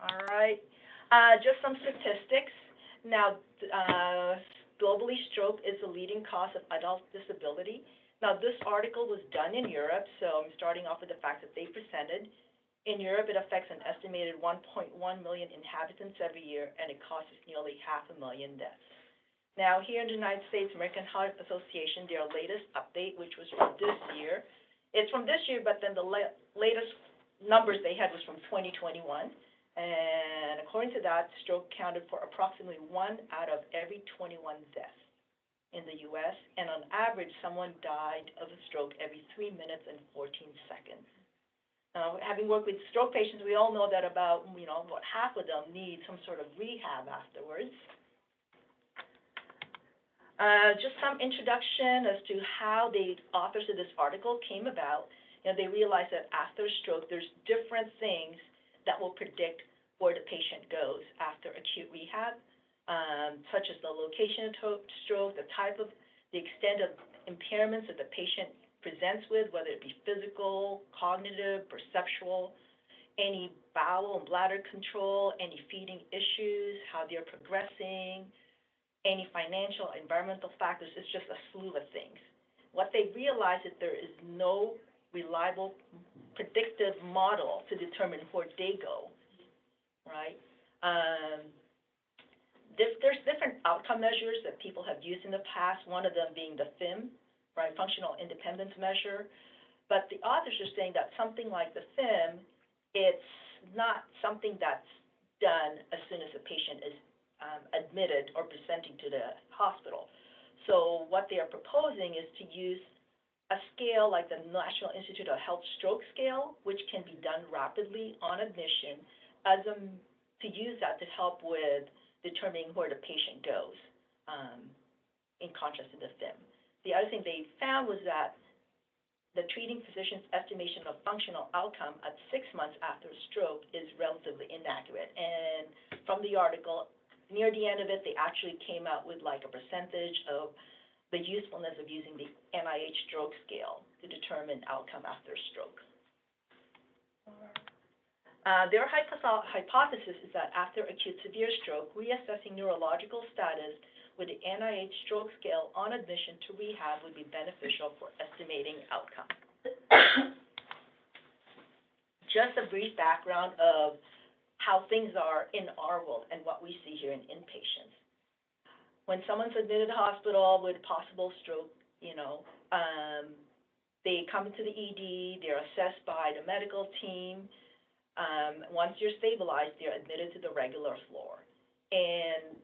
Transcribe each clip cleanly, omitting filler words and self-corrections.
All right. Just some statistics. Now, globally, stroke is the leading cause of adult disability. Now, this article was done in Europe, so I'm starting off with the fact that they presented. In Europe, it affects an estimated 1.1 million inhabitants every year, and it causes nearly 500,000 deaths. Now, here in the United States, American Heart Association, their latest update, which was from this year, it's from this year, but then the latest numbers they had was from 2021. And according to that, stroke counted for approximately 1 out of every 21 deaths in the U.S., and on average, someone died of a stroke every 3 minutes and 14 seconds. Now, having worked with stroke patients, we all know that about half of them need some sort of rehab afterwards. Just some introduction as to how the authors of this article came about. They realized that after stroke, there's different things that will predict where the patient goes after acute rehab, such as the location of stroke, the extent of impairments that the patient presents with, whether it be physical, cognitive, perceptual, any bowel and bladder control, any feeding issues, how they're progressing, any financial, environmental factors. It's just a slew of things. What they realized is there is no reliable predictive model to determine where they go, right? There's different outcome measures that people have used in the past, one of them being the FIM, right, functional independence measure. But the authors are saying that something like the FIM, it's not something that's done as soon as the patient is admitted or presenting to the hospital. So what they are proposing is to use a scale like the National Institute of Health Stroke Scale, which can be done rapidly on admission, to use that to help with determining where the patient goes, in contrast to the FIM. The other thing they found was that the treating physician's estimation of functional outcome at 6 months after a stroke is relatively inaccurate. And from the article, near the end of it, they actually came out with like a percentage of the usefulness of using the NIH stroke scale to determine outcome after stroke. Their hypothesis is that after acute severe stroke, reassessing neurological status with the NIH stroke scale on admission to rehab would be beneficial for estimating outcome. Just a brief background of how things are in our world and what we see here in inpatients. When someone's admitted to hospital with possible stroke, they come into the ED, they're assessed by the medical team. Once you're stabilized, they're admitted to the regular floor. And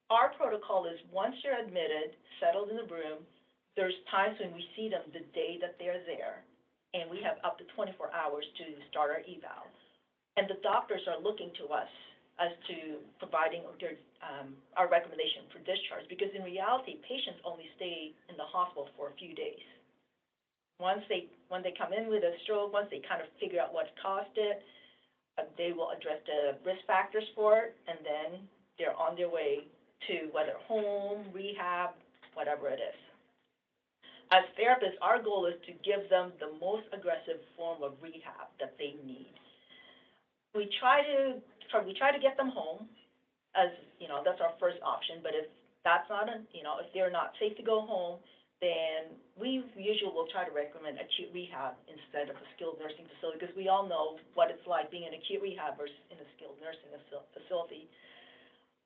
our protocol is once you're admitted, settled in the room, there's times when we see them the day that they're there, and we have up to 24 hours to start our eval. And the doctors are looking to us as to providing our recommendation for discharge, because in reality, patients only stay in the hospital for a few days. When they come in with a stroke, once they kind of figure out what caused it, they will address the risk factors for it, and then they're on their way to whether home, rehab, whatever it is. As therapists, our goal is to give them the most aggressive form of rehab that they need. We try to get them home, as that's our first option. But if that's not, if they're not safe to go home, then we usually will try to recommend acute rehab instead of a skilled nursing facility, because we all know what it's like being in acute rehab versus in a skilled nursing facility.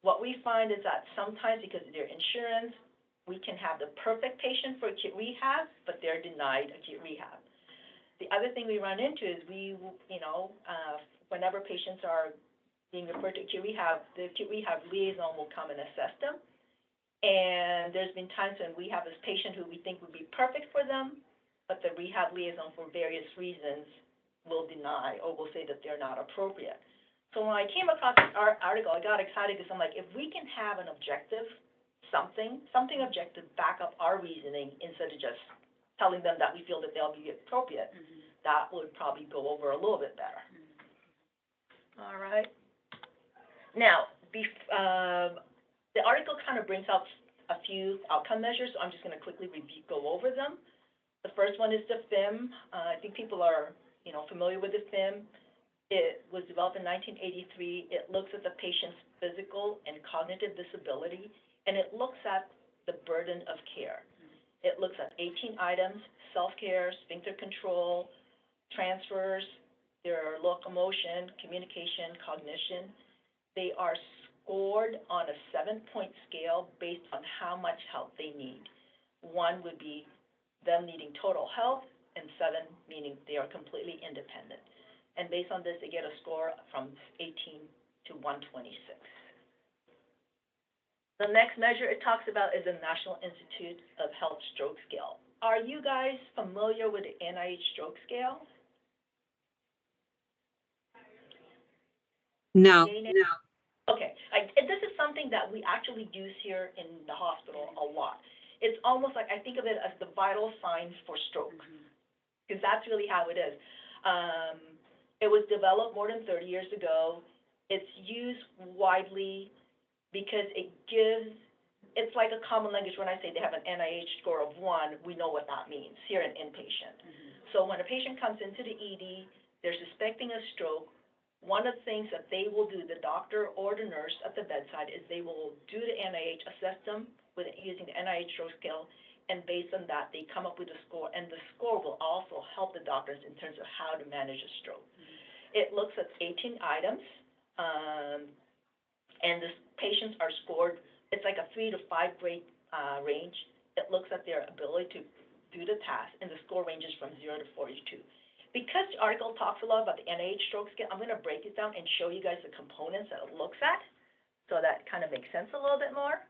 What we find is that sometimes, because of their insurance, we can have the perfect patient for acute rehab, but they're denied acute rehab. The other thing we run into is whenever patients are being referred to acute rehab, the acute rehab liaison will come and assess them. And there's been times when we have this patient who we think would be perfect for them, but the rehab liaison, for various reasons, will deny or will say that they're not appropriate. So when I came across this article, I got excited because I'm like, if we can have an objective, something objective back up our reasoning instead of just telling them that we feel that they'll be appropriate, that would probably go over a little bit better. All right. Now, the article kind of brings out a few outcome measures, so I'm just going to quickly go over them. The first one is the FIM. I think people are, familiar with the FIM. It was developed in 1983. It looks at the patient's physical and cognitive disability, and it looks at the burden of care. It looks at 18 items: self-care, sphincter control, transfers, their locomotion, communication, cognition. They are scored on a 7-point scale based on how much help they need. 1 would be them needing total health, and 7 meaning they are completely independent. And based on this, they get a score from 18 to 126. The next measure it talks about is the National Institute of Health Stroke Scale. Are you guys familiar with the NIH Stroke Scale? No. No. Okay, this is something that we actually use here in the hospital a lot. It's almost like, I think of it as the vital signs for stroke, because that's really how it is. It was developed more than 30 years ago. It's used widely because it's like a common language. When I say they have an NIH score of 1, we know what that means here in inpatient. So when a patient comes into the ED, they're suspecting a stroke. One of the things that they will do, the doctor or the nurse at the bedside, is they will do the NIH, assess them using the NIH stroke scale, and based on that, they come up with a score, and the score will also help the doctors in terms of how to manage a stroke. It looks at 18 items, and the patients are scored, it's like a 3 to 5 grade range. It looks at their ability to do the task, and the score ranges from 0 to 42. Because the article talks a lot about the NIH stroke scale, I'm going to break it down and show you guys the components that it looks at, so that kind of makes sense a little bit more.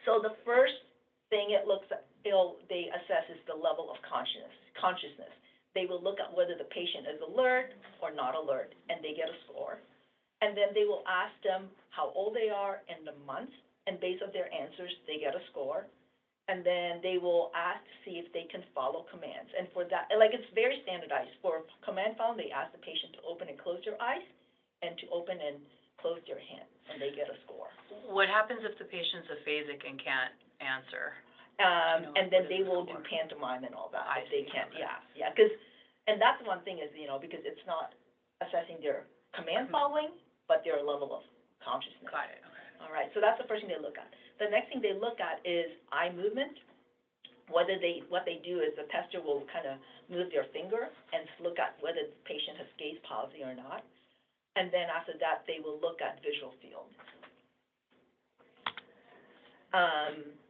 So the first thing it looks at, they assess is the level of consciousness. They will look at whether the patient is alert or not alert, and they get a score. And then they will ask them how old they are and the month, and based on their answers, they get a score. And then they will ask to see if they can follow commands. And for that, like, it's very standardized. For command follow, they ask the patient to open and close their eyes and to open and close their hand, and they get a score. What happens if the patient's aphasic and can't answer? And then they will do pantomime and all that, if they can't, okay. yeah. Because, and that's one thing is, because it's not assessing their command following, but their level of consciousness. Got it, okay. All right, so that's the first thing they look at. The next thing they look at is eye movement. What they do is the tester will kind of move their finger and look at whether the patient has gaze palsy or not. And then after that, they will look at visual field.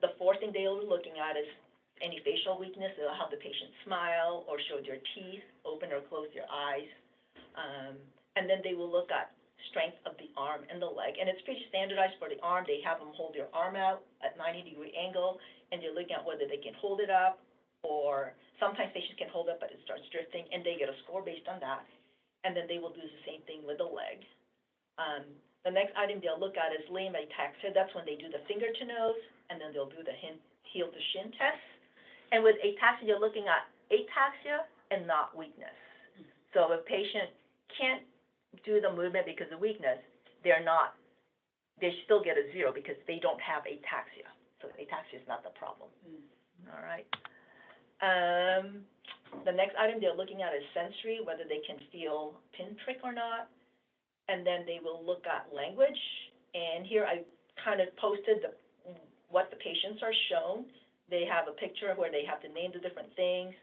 The fourth thing they will be looking at is any facial weakness. They'll have the patient smile or show their teeth, open or close their eyes. And then they will look at strength of the arm and the leg. And it's pretty standardized for the arm. They have them hold their arm out at 90-degree angle, and they're looking at whether they can hold it up, or sometimes patients can hold it, but it starts drifting, and they get a score based on that. And then they will do the same thing with the leg. The next item they'll look at is limb ataxia. That's when they do the finger to nose, and then they'll do the heel to shin test. And with ataxia, you're looking at ataxia and not weakness. So if a patient can't do the movement because of weakness, they still get a 0 because they don't have ataxia. So ataxia is not the problem. All right. The next item they're looking at is sensory, whether they can feel pinprick or not. And then they will look at language. And here I kind of posted what the patients are shown. They have a picture where they have to name the different things.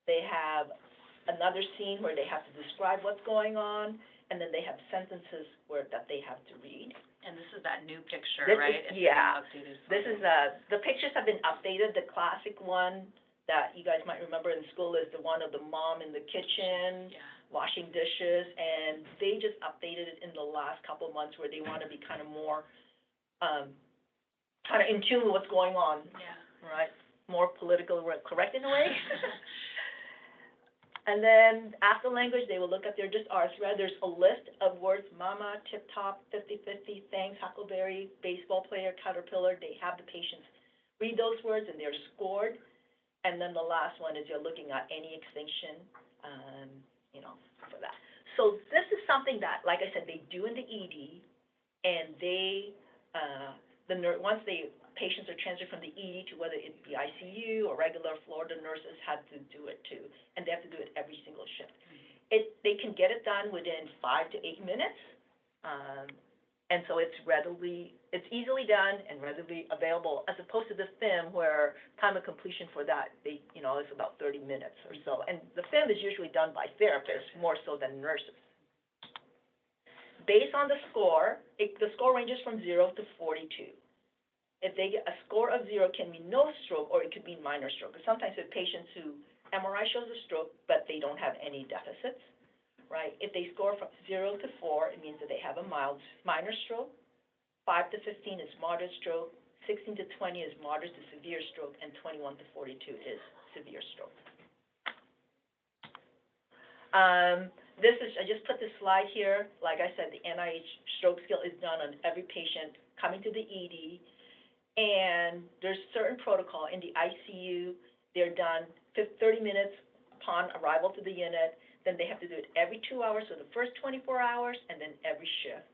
They have another scene where they have to describe what's going on. And then they have sentences that they have to read. And this is that new picture, This right? is, yeah. Updated This is, the pictures have been updated. The classic one that you guys might remember in school is the one of the mom in the kitchen, washing dishes, and they just updated it in the last couple of months where they want to be kind of more, kind of in tune with what's going on, right? More politically correct in a way. And then after language, they will look at their Discharge. There's a list of words: mama, tip top, 50-50, thanks, huckleberry, baseball player, caterpillar. They have the patients read those words, and they're scored. And then the last one is you're looking at any extinction, for that. So this is something that, like I said, they do in the ED, and once patients are transferred from the ED to whether it be ICU or regular floor, the nurses had to do it too, and they have to do it every single shift. They can get it done within 5 to 8 minutes. And so it's easily done and readily available, as opposed to the FIM where time of completion for that, is about 30 minutes or so. And the FIM is usually done by therapists more so than nurses. Based on the score, the score ranges from 0 to 42. If they get a score of 0, can mean no stroke, or it could mean minor stroke. Because sometimes with patients who MRI shows a stroke, but they don't have any deficits, right? If they score from 0 to 4, it means that they have a minor stroke. 5 to 15 is moderate stroke. 16 to 20 is moderate to severe stroke, and 21 to 42 is severe stroke. I just put this slide here. Like I said, the NIH stroke scale is done on every patient coming to the ED, and there's certain protocol in the ICU. They're done 30 minutes upon arrival to the unit. Then they have to do it every 2 hours, so the first 24 hours, and then every shift.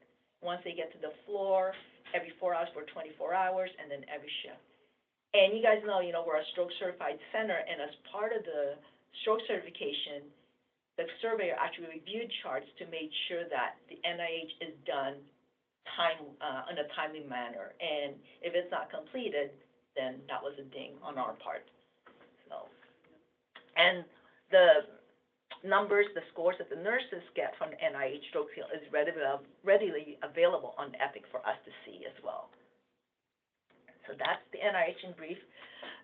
Once they get to the floor, every 4 hours for 24 hours, and then every shift. And you guys know, we're a stroke certified center, and as part of the stroke certification, the surveyor actually reviewed charts to make sure that the NIH is done in a timely manner. And if it's not completed, then that was a ding on our part. So, and the numbers, the scores that the nurses get from the NIH stroke scale is readily available on Epic for us to see as well. So that's the NIH in brief.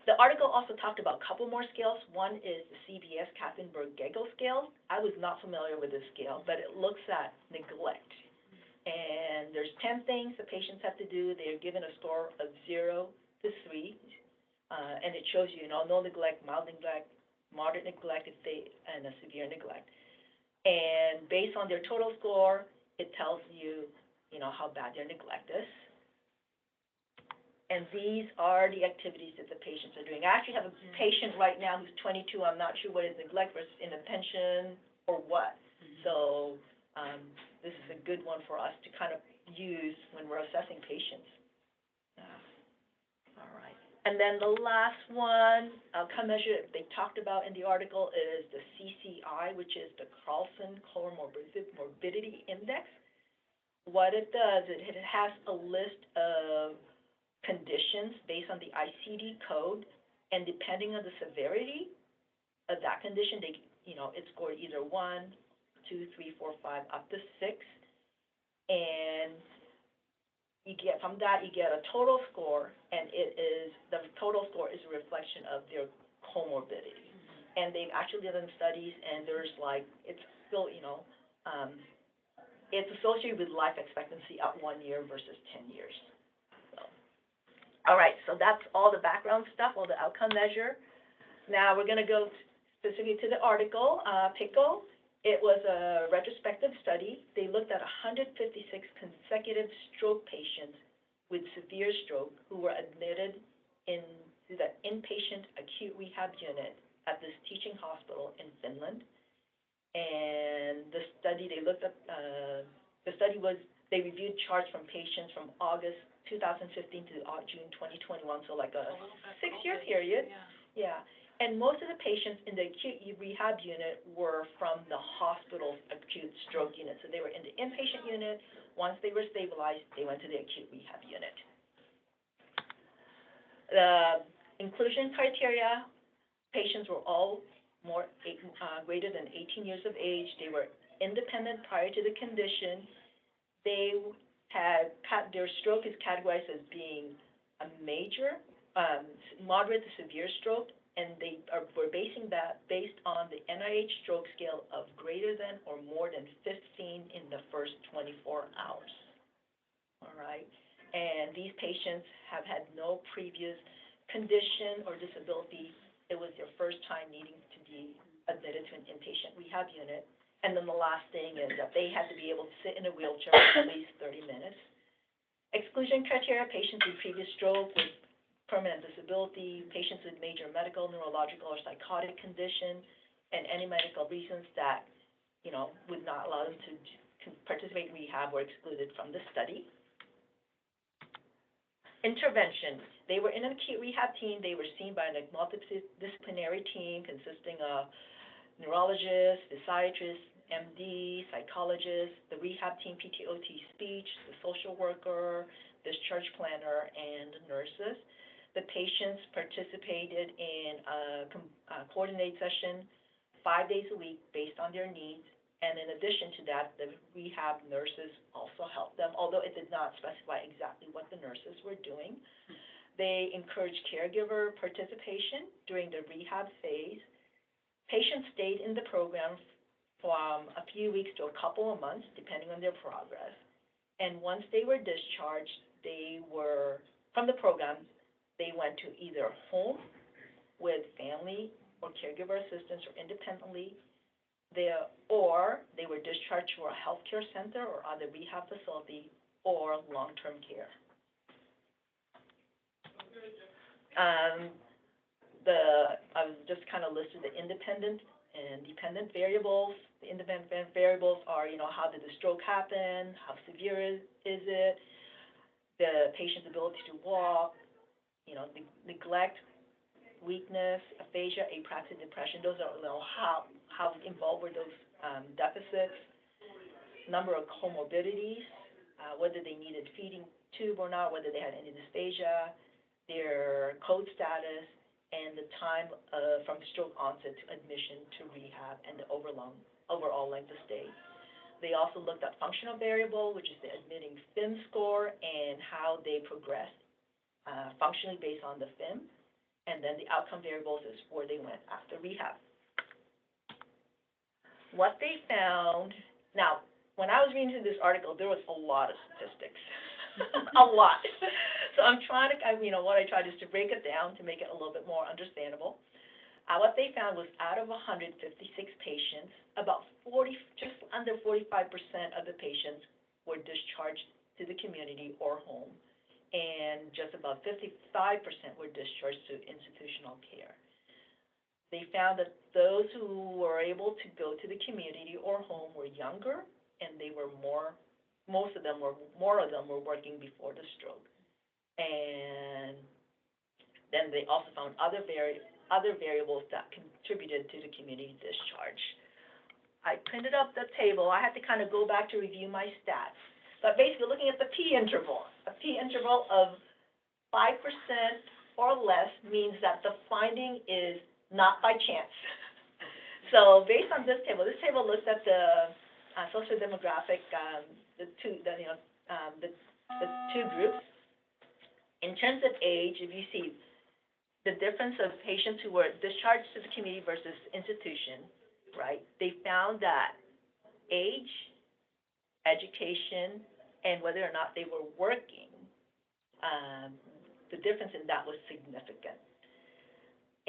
The article also talked about a couple more scales. One is the CBS Katzenberg-Gagel scale. I was not familiar with this scale, but it looks at neglect. And there's 10 things the patients have to do. They're given a score of 0 to 3, and it shows you, no neglect, mild neglect, moderate neglect, and a severe neglect. And based on their total score, it tells you, how bad their neglect is. And these are the activities that the patients are doing. I actually have a patient right now who's 22. I'm not sure what is neglect versus inattention or what. So this is a good one for us to kind of use when we're assessing patients. All right. And then the last one, outcome measure they talked about in the article is the CCI, which is the Carlson Comorbidity Index. What it does, it has a list of conditions based on the ICD code, and depending on the severity of that condition, it's scored either 1, 2, 3, 4, 5, up to 6, and from that you get a total score, and the total score is a reflection of their comorbidity. And they've actually done studies, and there's it's still it's associated with life expectancy at 1 year versus 10 years. All right, so that's all the background stuff, all the outcome measure. Now we're going to go specifically to the article, PICO. It was a retrospective study. They looked at 156 consecutive stroke patients with severe stroke who were admitted into the inpatient acute rehab unit at this teaching hospital in Finland. And the study they looked at, they reviewed charts from patients from August 2015 to June 2021, so like a 6-year period. Yeah. And most of the patients in the acute rehab unit were from the hospital's acute stroke unit. So they were in the inpatient unit. Once they were stabilized, they went to the acute rehab unit. The inclusion criteria, patients were all greater than 18 years of age. They were independent prior to the condition. They their stroke is categorized as being a major, moderate to severe stroke, and we're basing that based on the NIH stroke scale of greater than or more than 15 in the first 24 hours. All right, and these patients have had no previous condition or disability. It was their first time needing to be admitted to an inpatient rehab unit. And then the last thing is that they had to be able to sit in a wheelchair for at least 30 minutes. Exclusion criteria, patients with previous stroke with permanent disability, patients with major medical, neurological, or psychotic condition, and any medical reasons that, would not allow them to participate in rehab were excluded from the study. Intervention. They were in an acute rehab team. They were seen by a multidisciplinary team consisting of neurologists, physiatrists, MD, psychologist, the rehab team, PTOT speech, the social worker, discharge planner, and nurses. The patients participated in a coordinated session 5 days a week based on their needs. And in addition to that, the rehab nurses also helped them, although it did not specify exactly what the nurses were doing. They encouraged caregiver participation during the rehab phase. Patients stayed in the program from a few weeks to a couple of months, depending on their progress. And once they were discharged, from the program, they went to either home with family or caregiver assistance or independently, or they were discharged to a healthcare center or other rehab facility or long-term care. I was just kind of listed the independent and dependent variables. The independent variables are, how did the stroke happen? How severe is it? The patient's ability to walk, neglect, weakness, aphasia, apraxia, depression. Those are, how involved were those deficits, number of comorbidities, whether they needed feeding tube or not, whether they had any dysphagia, their code status, and the time from stroke onset to admission to rehab and the overall length of stay. They also looked at functional variable, which is the admitting FIM score, and how they progressed functionally based on the FIM. And then the outcome variables is where they went after rehab. What they found, now, when I was reading through this article, there was a lot of statistics, a lot. So I'm trying to, what I tried is to break it down to make it a little bit more understandable. What they found was out of 156 patients, about just under 45% of the patients were discharged to the community or home, and just about 55% were discharged to institutional care. They found that those who were able to go to the community or home were younger, and they were more of them were working before the stroke. And then they also found other variables that contributed to the community discharge. I printed up the table. I had to kind of go back to review my stats. But basically, looking at the p-interval, a p-interval of 5% or less means that the finding is not by chance. So based on this table looks at the socio-demographic, the two groups. In terms of age, if you see the difference of patients who were discharged to the community versus institution, right? They found that age, education, and whether or not they were working, the difference in that was significant.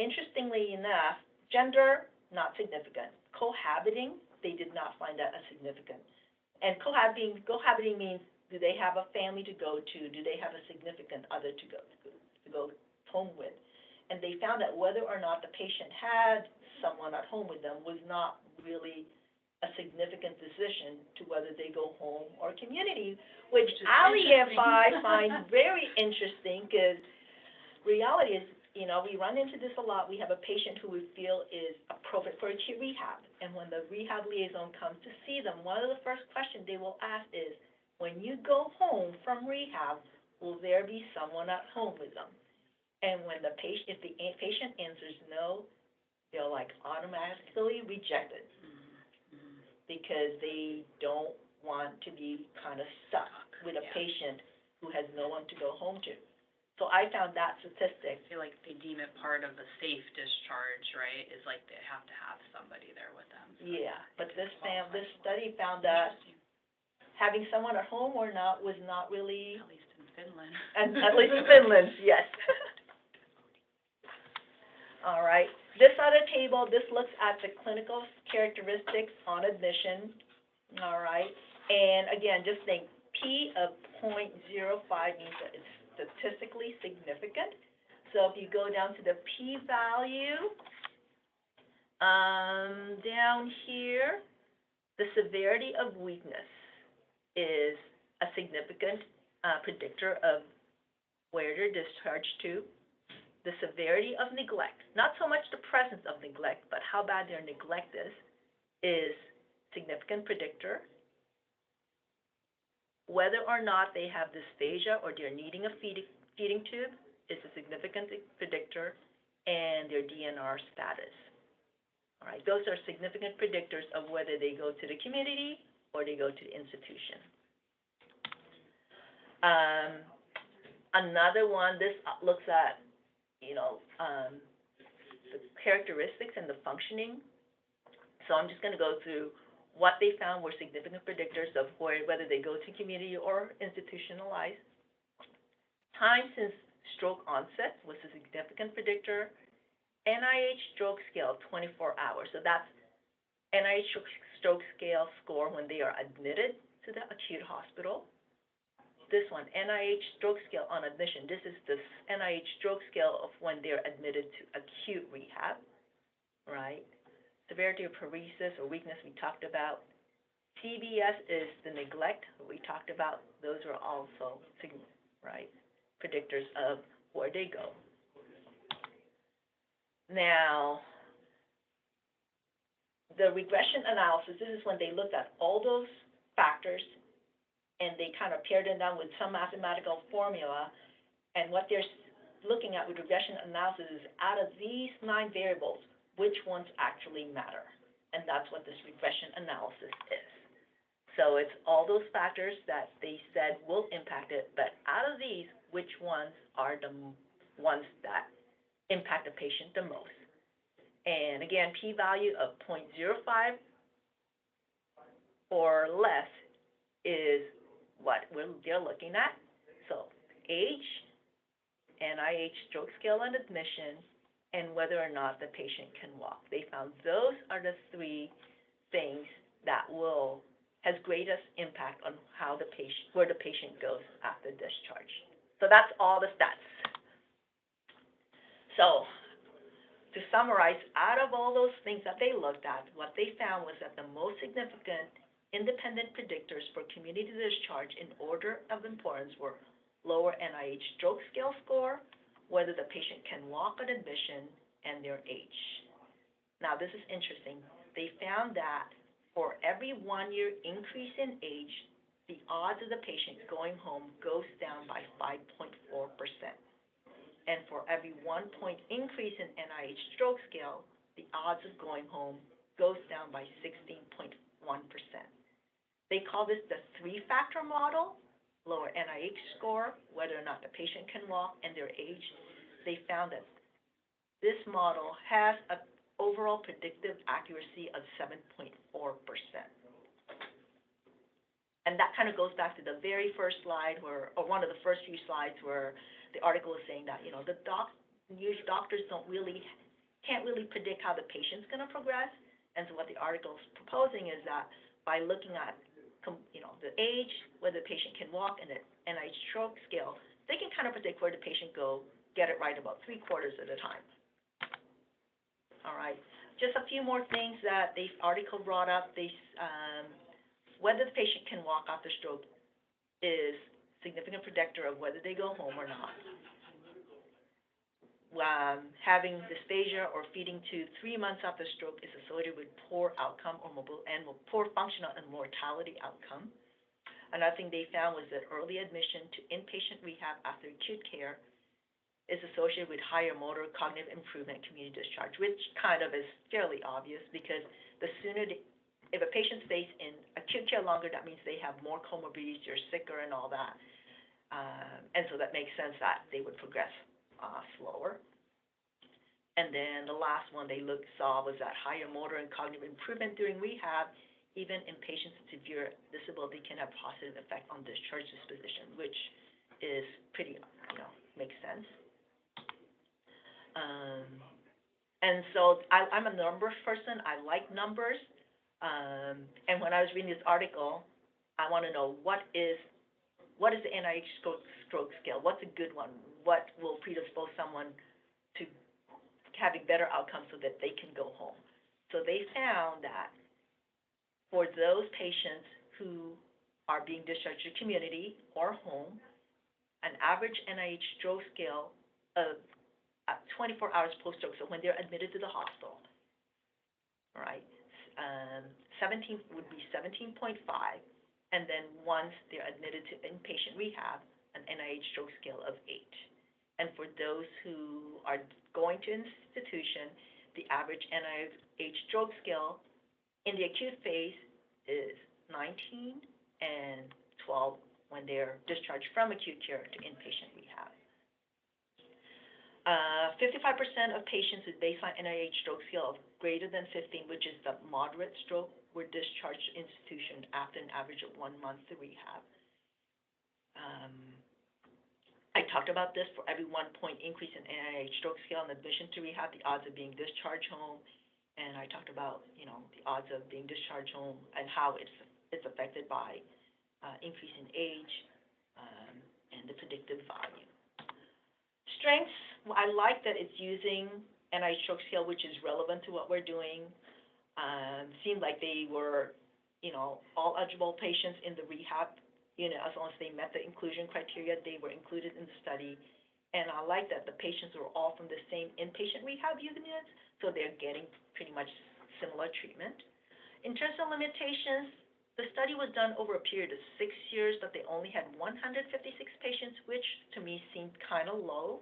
Interestingly enough, gender, not significant. Cohabiting, they did not find that as significant. And cohabiting means, do they have a family to go to? Do they have a significant other to go home with? And they found that whether or not the patient had someone at home with them was not really a significant decision to whether they go home or community, which Ali and I find very interesting, because reality is, we run into this a lot. We have a patient who we feel is appropriate for acute rehab, and when the rehab liaison comes to see them, one of the first questions they will ask is, when you go home from rehab, will there be someone at home with them? And if the patient answers no, they'll automatically reject it, because they don't want to be kind of stuck with a patient who has no one to go home to. So I found that statistic. I feel like they deem it part of a safe discharge, right? Is like they have to have somebody there with them. So yeah, but this study found that having someone at home or not was not really. At least in Finland. And at least in Finland, yes. All right. This other table, this looks at the clinical characteristics on admission. All right. And again, just think P of 0.05 means that it's statistically significant. So if you go down to the p-value, down here, the severity of weakness is a significant predictor of where you're discharged to. The severity of neglect, not so much the presence of neglect, but how bad their neglect is significant predictor. Whether or not they have dysphagia or they're needing a feeding tube is a significant predictor, and their DNR status. All right, those are significant predictors of whether they go to the community or they go to the institution. Another one, this looks at, the characteristics and the functioning. So I'm just going to go through what they found were significant predictors of whether they go to community or institutionalized. Time since stroke onset was a significant predictor. NIH stroke scale, 24 hours. So that's NIH stroke scale score when they are admitted to the acute hospital. This one, NIH stroke scale on admission. This is the NIH stroke scale of when they're admitted to acute rehab, right? Severity of paresis or weakness we talked about. CBS is the neglect we talked about. Those are also, right, predictors of where they go. Now, the regression analysis, this is when they looked at all those factors and they kind of paired them down with some mathematical formula. And what they're looking at with regression analysis is out of these 9 variables, which ones actually matter. And that's what this regression analysis is. So it's all those factors that they said will impact it, but out of these, which ones are the ones that impact the patient the most? And again, p-value of 0.05 or less is what they're looking at. So age, NIH stroke scale and admission, and whether or not the patient can walk. They found those are the 3 things that has greatest impact on how where the patient goes after discharge. So that's all the stats. So to summarize, out of all those things that they looked at, what they found was that the most significant independent predictors for community discharge in order of importance were lower NIH stroke scale score, whether the patient can walk at admission, and their age. Now, this is interesting. They found that for every 1-year increase in age, the odds of the patient going home goes down by 5.4%. And for every 1-point increase in NIH stroke scale, the odds of going home goes down by 16.1%. They call this the 3-factor model: lower NIH score, whether or not the patient can walk, and their age. They found that this model has an overall predictive accuracy of 7.4%. And that kind of goes back to the very first slide or one of the first few slides where the article is saying that, doctors can't really predict how the patient's going to progress. And so what the article is proposing is that by looking at, the age, whether the patient can walk, and the NIH stroke scale, they can kind of predict where the patient get it right about 3/4 of the time. All right. Just a few more things that the article brought up. Whether the patient can walk after stroke is a significant predictor of whether they go home or not. Having dysphagia or feeding tube 3 months after stroke is associated with poor outcome or poor functional and mortality outcome. Another thing they found was that early admission to inpatient rehab after acute care is associated with higher motor cognitive improvement and community discharge, which kind of is fairly obvious because if a patient stays in acute care longer, that means they have more comorbidities, they're sicker and all that. And so that makes sense that they would progress slower. And then the last one they saw was that higher motor and cognitive improvement during rehab, even in patients with severe disability, can have positive effect on discharge disposition, which is pretty, makes sense. And so I'm a numbers person. I like numbers. And when I was reading this article, I want to know what is the NIH stroke scale? What's a good one? What will predispose someone to having better outcomes so that they can go home? So they found that for those patients who are being discharged to community or home, an average NIH stroke scale of 24 hours post-stroke, so when they're admitted to the hospital, all right, 17 would be 17.5, and then once they're admitted to inpatient rehab, an NIH stroke scale of 8. And for those who are going to institution, the average NIH stroke scale in the acute phase is 19 and 12 when they're discharged from acute care to inpatient rehab. 55% of patients with baseline NIH stroke scale of greater than 15, which is the moderate stroke, were discharged to institution after an average of 1 month to rehab. I talked about this. For every 1 point increase in NIH stroke scale and admission to rehab, the odds of being discharged home. And I talked about, the odds of being discharged home and how it's affected by increase in age and the predictive value. Strengths, I like that it's using NIH stroke scale, which is relevant to what we're doing. Seemed like they were, all eligible patients in the rehab unit, as long as they met the inclusion criteria, they were included in the study. And I like that the patients were all from the same inpatient rehab units, so they're getting pretty much similar treatment. In terms of limitations, the study was done over a period of 6 years, but they only had 156 patients, which to me seemed kind of low.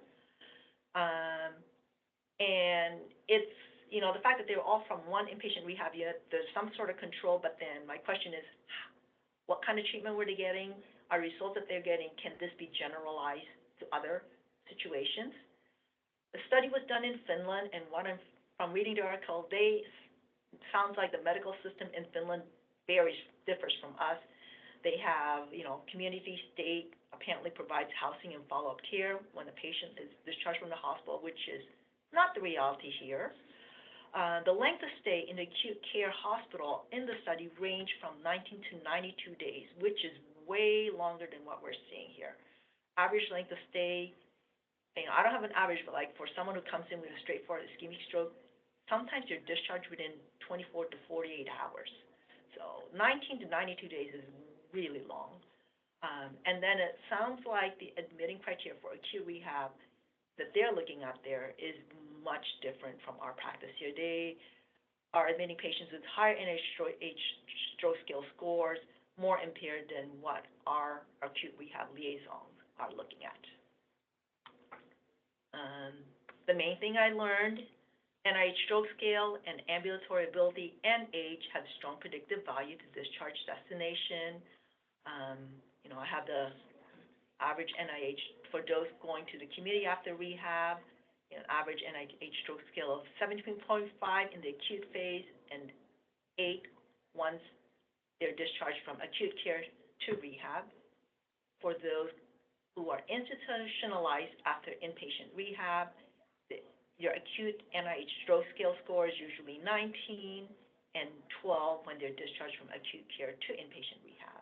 And it's, the fact that they were all from one inpatient rehab unit, there's some sort of control, but then my question is, what kind of treatment were they getting? Are results that they're getting, can this be generalized to other situations? The study was done in Finland, and from reading the article, sounds like the medical system in Finland differs from us. They have, community state apparently provides housing and follow-up care when the patient is discharged from the hospital, which is not the reality here. The length of stay in the acute care hospital in the study ranged from 19 to 92 days, which is way longer than what we're seeing here. Average length of stay, I don't have an average, but like for someone who comes in with a straightforward ischemic stroke, sometimes you're discharged within 24 to 48 hours. So 19 to 92 days is really long. And then it sounds like the admitting criteria for acute rehab that they're looking at there is much different from our practice here. They are admitting patients with higher NIH stroke scale scores, more impaired than what our acute rehab liaisons are looking at. The main thing I learned, NIH stroke scale and ambulatory ability and age have strong predictive value to discharge destination. I have the average NIH for those going to the community after rehab, average NIH stroke scale of 17.5 in the acute phase and 8 once they're discharged from acute care to rehab. For those who are institutionalized after inpatient rehab, your acute NIH stroke scale score is usually 19 and 12 when they're discharged from acute care to inpatient rehab.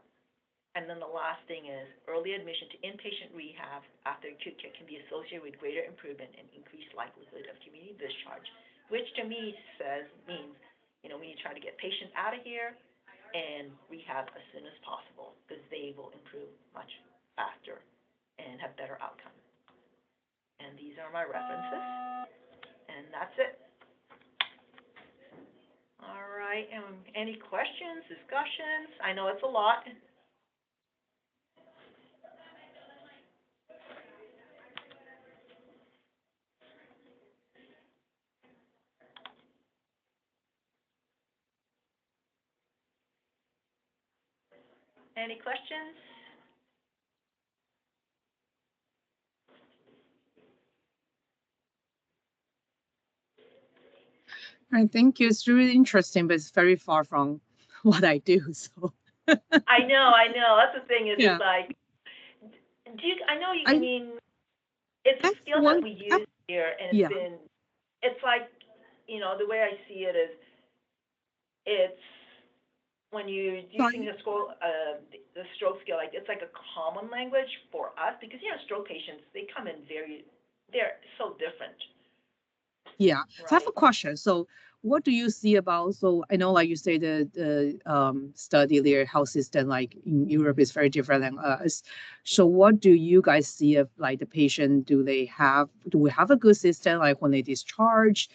And then the last thing is early admission to inpatient rehab after acute care can be associated with greater improvement and increased likelihood of community discharge, which to me means, we need to try to get patients out of here and rehab as soon as possible because they will improve much faster and have better outcomes. And these are my references, and that's it. All right, any questions, discussions? I know it's a lot. Any questions? I think it's really interesting, but it's very far from what I do. So I know. That's the thing. Is yeah. It's like, I know you. I mean, it's a skill that we use here, and it's like, the way I see it is, it's when you're using the stroke scale, like it's like a common language for us because stroke patients, they come in they're so different. Yeah. Right? So I have a question. So what do you see about, so I know like you say the study their health system like in Europe is very different than us. So what do you guys see of like the patient? Do we have a good system like when they discharge?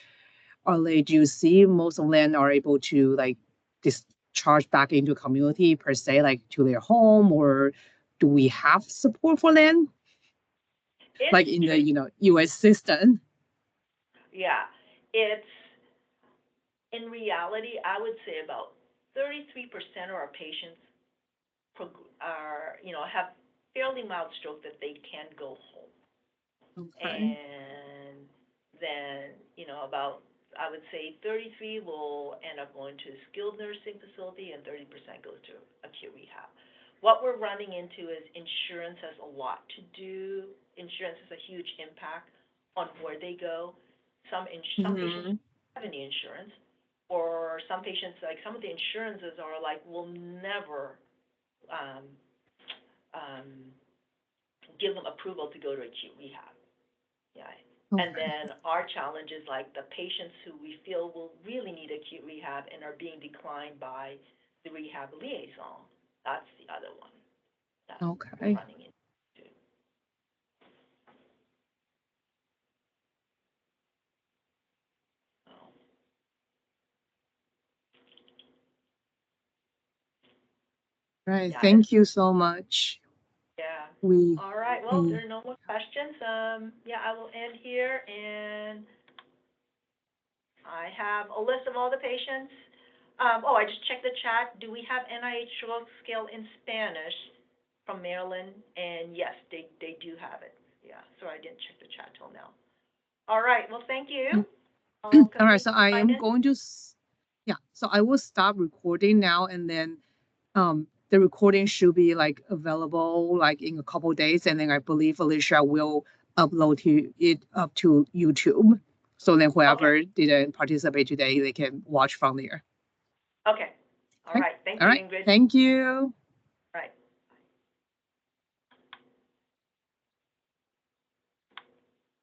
Or do you see most of them are able to like discharge back into community per se, like to their home, or do we have support for them? Like in the, US system? Yeah, it's, in reality, I would say about 33% of our patients are, have fairly mild stroke that they can go home. Okay. And then, about, I would say 33 will end up going to a skilled nursing facility and 30% goes to acute rehab. What we're running into is insurance has a lot to do. Insurance has a huge impact on where they go. Some patients don't have any insurance, or some patients, like some of the insurances are like, will never give them approval to go to acute rehab. Yeah. Okay. And then our challenge is like the patients who we feel will really need acute rehab and are being declined by the rehab liaison. That's the other one that Okay. we're running into. So, Right. yeah, Thank you so much. yeah. We. All right. Well, there are no more questions. Yeah, I will end here, and I have a list of all the patients. I just checked the chat. Do we have NIH stroke scale in Spanish from Maryland? And yes, they do have it. Yeah, so I didn't check the chat till now. All right, well, thank you. All right, so I am going to, so I will stop recording now, and then the recording should be like available like in a couple of days, and then I believe Alicia will upload it up to YouTube. So then whoever didn't participate today, they can watch from there. Okay. All right. Thank you, Ingrid. Thank you.